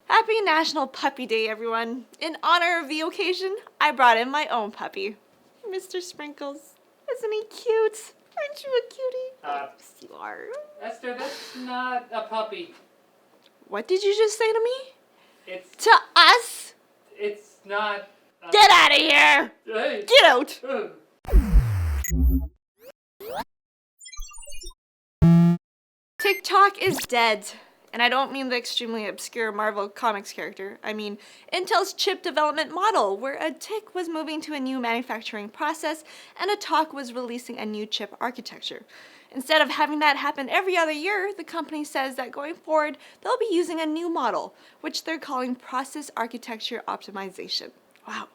Happy National Puppy Day, everyone. In honor of the occasion, I brought in my own puppy, Mr. Sprinkles. Isn't he cute? Aren't you a cutie? Yes, you are. Esther, that's not a puppy. What did you just say to me? It's... To us? It's not... Get out of here! Hey. Get out! Tick Tock is dead. And I don't mean the extremely obscure Marvel Comics character. I mean Intel's chip development model, where a Tick was moving to a new manufacturing process and a Tock was releasing a new chip architecture. Instead of having that happen every other year, the company says that going forward, they'll be using a new model, which they're calling Process Architecture Optimization. Wow.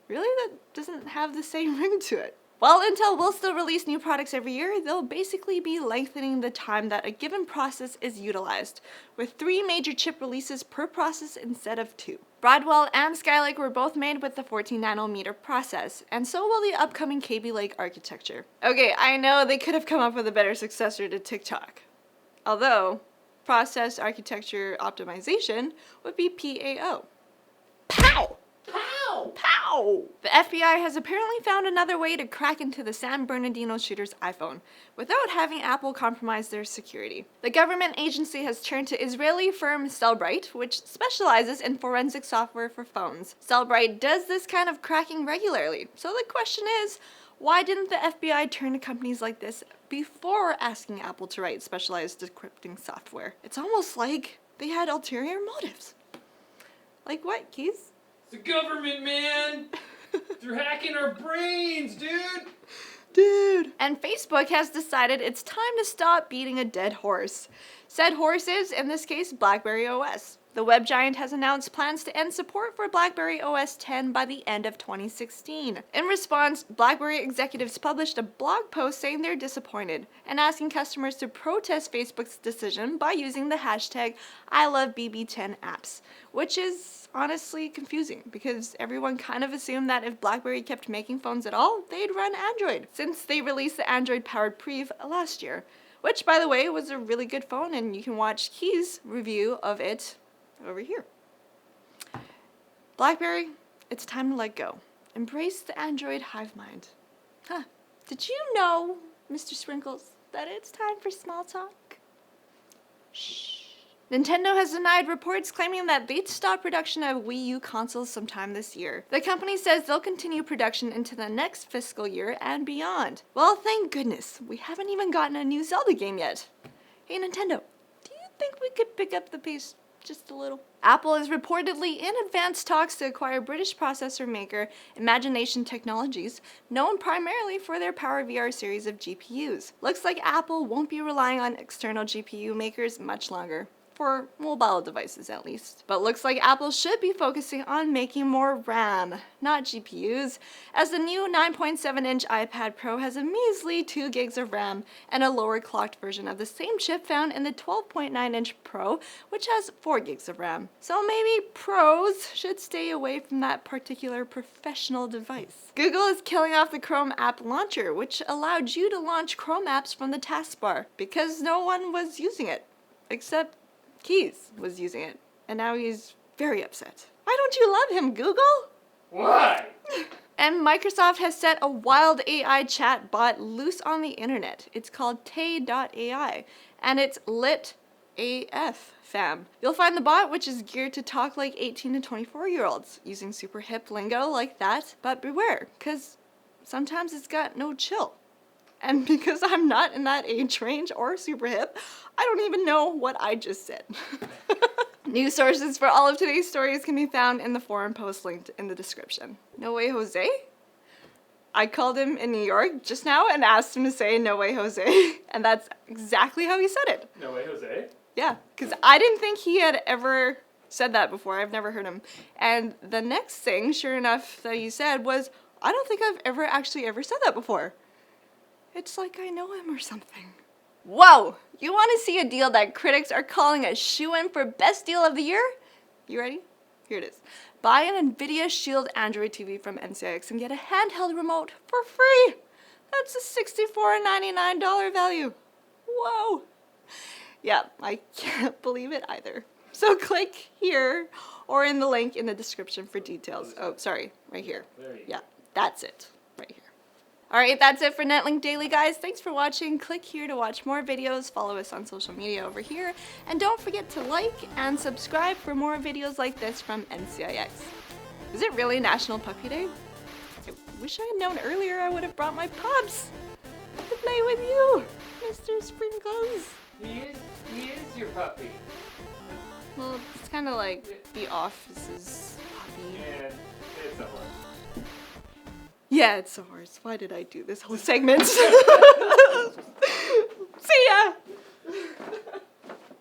Really? That doesn't have the same ring to it. While Intel will still release new products every year, they'll basically be lengthening the time that a given process is utilized, with 3 major chip releases per process instead of 2. Broadwell and Skylake were both made with the 14nm process, and so will the upcoming Kaby Lake architecture. Okay, I know they could have come up with a better successor to Tick Tock. Although, Process Architecture Optimization would be PAO. POW! Pow! Pow! The FBI has apparently found another way to crack into the San Bernardino shooter's iPhone without having Apple compromise their security. The government agency has turned to Israeli firm Cellbrite, which specializes in forensic software for phones. Cellbrite does this kind of cracking regularly, so the question is, why didn't the FBI turn to companies like this before asking Apple to write specialized decrypting software? It's almost like they had ulterior motives. Like what, Keys? The government, man! They're hacking our brains, Dude. And Facebook has decided it's time to stop beating a dead horse. Said horse is, in this case, BlackBerry OS. The web giant has announced plans to end support for BlackBerry OS 10 by the end of 2016. In response, BlackBerry executives published a blog post saying they're disappointed and asking customers to protest Facebook's decision by using the hashtag #ILoveBB10apps, which is honestly confusing because everyone kind of assumed that if BlackBerry kept making phones at all, they'd run Android, since they released the Android-powered Priv last year, which, by the way, was a really good phone, and you can watch Key's review of it over here. BlackBerry, it's time to let go. Embrace the Android hive mind. Huh. Did you know, Mr. Sprinkles, that it's time for small talk? Shh. Nintendo has denied reports claiming that they'd stop production of Wii U consoles sometime this year. The company says they'll continue production into the next fiscal year and beyond. Well, thank goodness, we haven't even gotten a new Zelda game yet. Hey Nintendo, do you think we could pick up the pace just a little? Apple is reportedly in advanced talks to acquire British processor maker Imagination Technologies, known primarily for their PowerVR series of GPUs. Looks like Apple won't be relying on external GPU makers much longer. For mobile devices at least. But looks like Apple should be focusing on making more RAM, not GPUs, as the new 9.7-inch iPad Pro has a measly 2 gigs of RAM and a lower clocked version of the same chip found in the 12.9-inch Pro, which has 4 gigs of RAM. So maybe pros should stay away from that particular professional device. Google is killing off the Chrome app launcher, which allowed you to launch Chrome apps from the taskbar, because no one was using it, except Keys was using it, and now he's very upset. Why don't you love him, Google? Why? And Microsoft has set a wild AI chat bot loose on the internet. It's called Tay.ai, and it's lit AF, fam. You'll find the bot, which is geared to talk like 18 to 24-year-olds, using super hip lingo like that, but beware, because sometimes it's got no chill. And because I'm not in that age range or super hip, I don't even know what I just said. News sources for all of today's stories can be found in the forum post linked in the description. No way, Jose? I called him in New York just now and asked him to say no way, Jose. And that's exactly how he said it. No way, Jose? Yeah, because I didn't think he had ever said that before. I've never heard him. And the next thing, sure enough, that he said was, I don't think I've ever said that before. It's like I know him or something. Whoa! You want to see a deal that critics are calling a shoo-in for best deal of the year? You ready? Here it is. Buy an Nvidia SHIELD Android TV from NCIX and get a handheld remote for free. That's a $64.99 value. Whoa! Yeah, I can't believe it either. So click here or in the link in the description for details. Oh, sorry, right here. There you go. Yeah, that's it, right here. All right, that's it for Netlink Daily, guys. Thanks for watching. Click here to watch more videos. Follow us on social media over here. And don't forget to like and subscribe for more videos like this from NCIX. Is it really National Puppy Day? I wish I had known earlier. I would have brought my pups to play with you, Mr. Sprinkles. He is your puppy. Well, it's kind of like the office's puppy. Yeah, it's a horse. Yeah, it's a horse. Why did I do this whole segment? See ya!